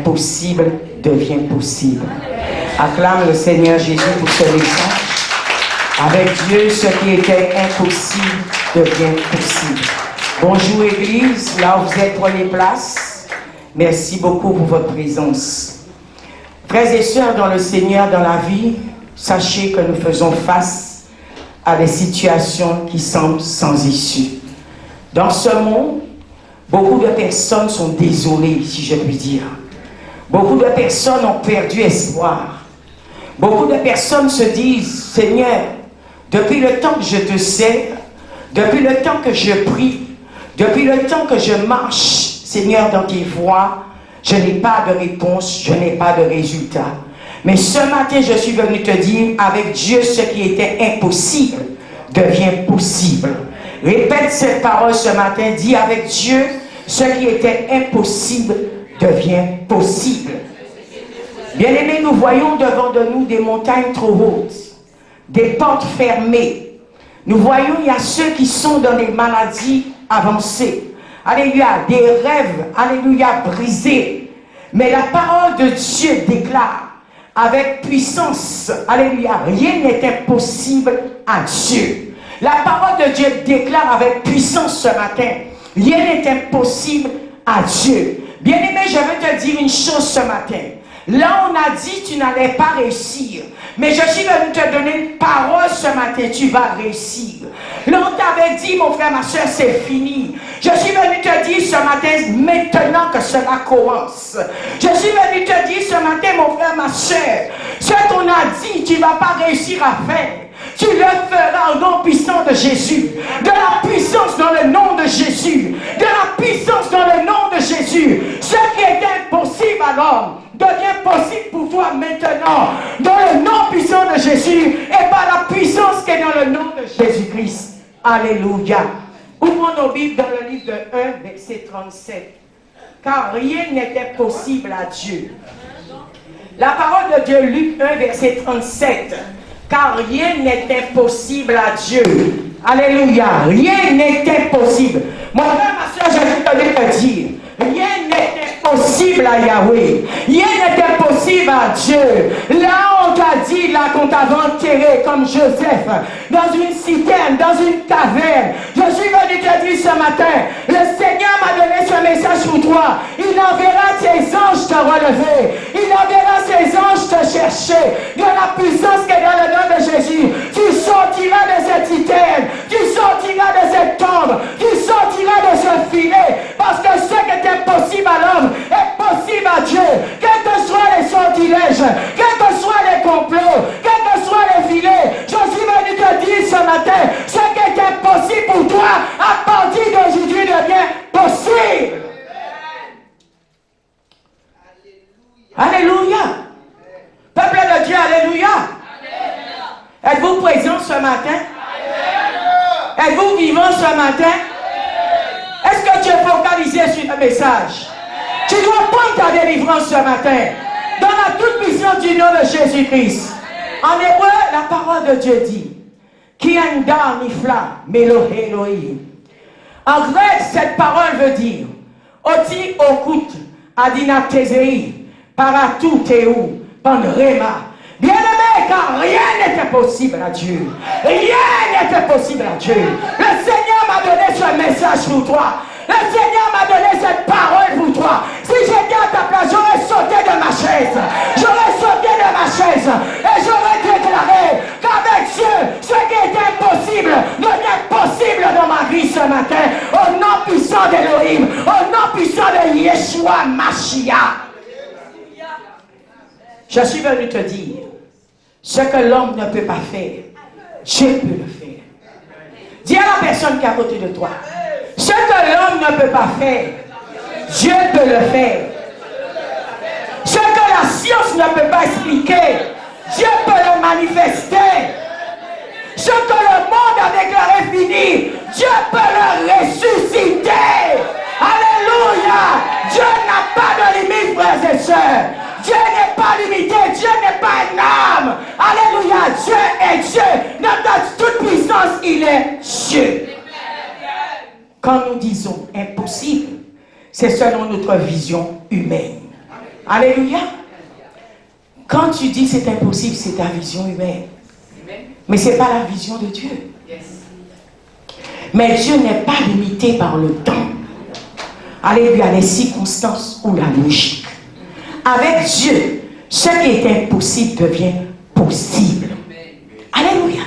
l'impossible devient possible. Acclame le Seigneur Jésus pour ce message. Avec Dieu, ce qui était impossible devient possible. Bonjour Église, là où vous êtes, prenez place. Merci beaucoup pour votre présence. Frères et sœurs dans le Seigneur, dans la vie, sachez que nous faisons face à des situations qui semblent sans issue. Dans ce monde, beaucoup de personnes sont désolées, si je puis dire. Beaucoup de personnes ont perdu espoir. Beaucoup de personnes se disent, Seigneur, depuis le temps que je te sers, depuis le temps que je prie, depuis le temps que je marche, Seigneur, dans tes voies, je n'ai pas de réponse, je n'ai pas de résultat. Mais ce matin, je suis venu te dire, avec Dieu, ce qui était impossible devient possible. Répète cette parole ce matin, dis avec Dieu, ce qui était impossible devient possible. Bien-aimés, nous voyons devant de nous des montagnes trop hautes, des portes fermées. Nous voyons, il y a ceux qui sont dans des maladies avancées. Alléluia, des rêves, alléluia, brisés. Mais la parole de Dieu déclare avec puissance, alléluia, rien n'est impossible à Dieu. La parole de Dieu déclare avec puissance ce matin, rien n'est impossible à Dieu. Bien-aimé, je veux te dire une chose ce matin. Là, on a dit tu n'allais pas réussir. Mais je suis venu te donner une parole ce matin, tu vas réussir. Là, on t'avait dit, mon frère, ma soeur, c'est fini. Je suis venu te dire ce matin, maintenant que cela commence. Je suis venu te dire ce matin, mon frère, ma soeur, ce qu'on a dit, tu ne vas pas réussir à faire. Tu le feras au nom puissant de Jésus. De la puissance dans le nom de Jésus. De la puissance dans le nom de Jésus. Ce qui est impossible à l'homme devient possible pour toi maintenant. Dans le nom puissant de Jésus et par la puissance qui est dans le nom de Jésus-Christ. Alléluia. Ouvrons nos Bibles dans le livre de 1, verset 37. Car rien n'était possible à Dieu. La parole de Dieu, Luc 1, verset 37. Car rien n'est impossible à Dieu. Alléluia. Rien n'est impossible. Mon frère, ma soeur, je vais te dire. Rien n'est impossible à Yahweh. Rien n'est impossible à Dieu. Là, on t'a dit, là, qu'on t'avait enterré comme Joseph, dans une citerne, dans une caverne. Je suis venu te dire ce matin, le Seigneur m'a donné ce message pour toi. Il enverra ses anges te relever. Il enverra ses anges te chercher. De la puissance qui est dans le nom de Jésus. Tu sortiras de cette citerne. Tu sortiras de cette tombe. Tu sortiras de ce filet. Parce que ce qui est impossible à l'homme est possible à Dieu. Quels que soient les sortilèges, quels que soient les complots, quels que soient les filets, je suis venu te dire ce matin, ce qui est impossible pour toi, à partir d'aujourd'hui devient possible. Alléluia. Peuple de Dieu, alléluia. Êtes-vous présent ce matin? Êtes-vous vivant ce matin? Est-ce que tu es focalisé sur le message? Tu dois prendre ta délivrance ce matin. Dans la toute puissance du nom de Jésus-Christ. En hébreu, la parole de Dieu dit Ki anda nifla melo Elohim. En grec, cette parole veut dire Oti okut adina tezei paratu teu panrema. Bien-aimé, car rien n'était possible à Dieu. Rien n'était possible à Dieu. Le Seigneur m'a donné ce message pour toi. Le Seigneur m'a donné cette parole pour toi. Si j'étais à ta place, j'aurais sauté de ma chaise. J'aurais sauté de ma chaise. Et j'aurais déclaré qu'avec Dieu, ce qui est impossible devient possible dans ma vie ce matin. Au nom puissant d'Elohim. Au nom puissant de Yeshua Mashiach. Je suis venu te dire, ce que l'homme ne peut pas faire, Dieu peut le faire. Dis à la personne qui est à côté de toi, ce que l'homme ne peut pas faire, Dieu peut le faire. Ce que la science ne peut pas expliquer, Dieu peut le manifester. Ce que le monde a déclaré fini, Dieu peut le ressusciter. Alléluia. Dieu n'a pas de limite, frères et sœurs. Dieu n'est pas limité, Dieu n'est pas un âme. Alléluia, Dieu est Dieu. Dans toute puissance, il est Dieu. Quand nous disons impossible, c'est selon notre vision humaine. Alléluia. Quand tu dis c'est impossible, c'est ta vision humaine. Mais ce n'est pas la vision de Dieu. Mais Dieu n'est pas limité par le temps. Alléluia, les circonstances ou la logique. Avec Dieu, ce qui est impossible devient possible. Alléluia.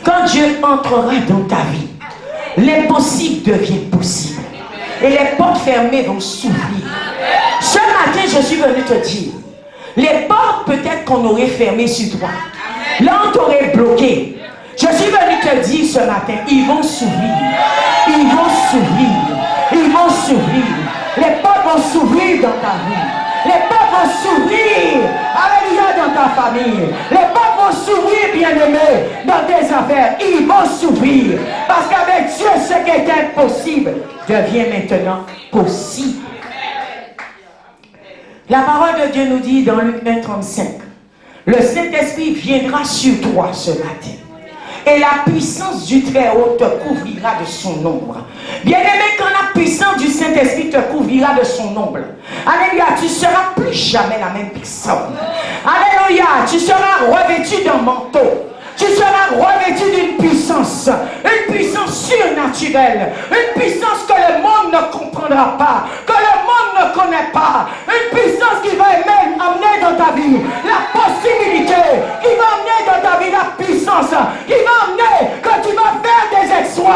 Quand Dieu entrera dans ta vie, l'impossible devient possible. Et les portes fermées vont s'ouvrir. Ce matin, je suis venu te dire, les portes peut-être qu'on aurait fermées sur toi. Là, on t'aurait bloqué. Je suis venu te dire ce matin, ils vont s'ouvrir. Ils vont s'ouvrir. Ils vont s'ouvrir. Les portes vont s'ouvrir dans ta vie. Les portes vont s'ouvrir. Alléluia, dans ta famille. Les portes vont s'ouvrir, bien-aimés, dans tes affaires. Ils vont s'ouvrir. Parce qu'avec Dieu, ce qui est impossible devient maintenant possible. La parole de Dieu nous dit dans Luc 1,35, le Saint-Esprit viendra sur toi ce matin. Et la puissance du Très-Haut te couvrira de son ombre. Bien-aimé, quand la puissance du Saint-Esprit te couvrira de son ombre, alléluia, tu ne seras plus jamais la même personne. Alléluia, tu seras revêtu d'un manteau. Tu seras revêtu d'une puissance surnaturelle, une puissance que le monde ne comprendra pas, que le monde ne connaît pas, une puissance qui va même amener dans ta vie la possibilité, qui va amener dans ta vie la puissance, qui va amener que tu vas faire des exploits.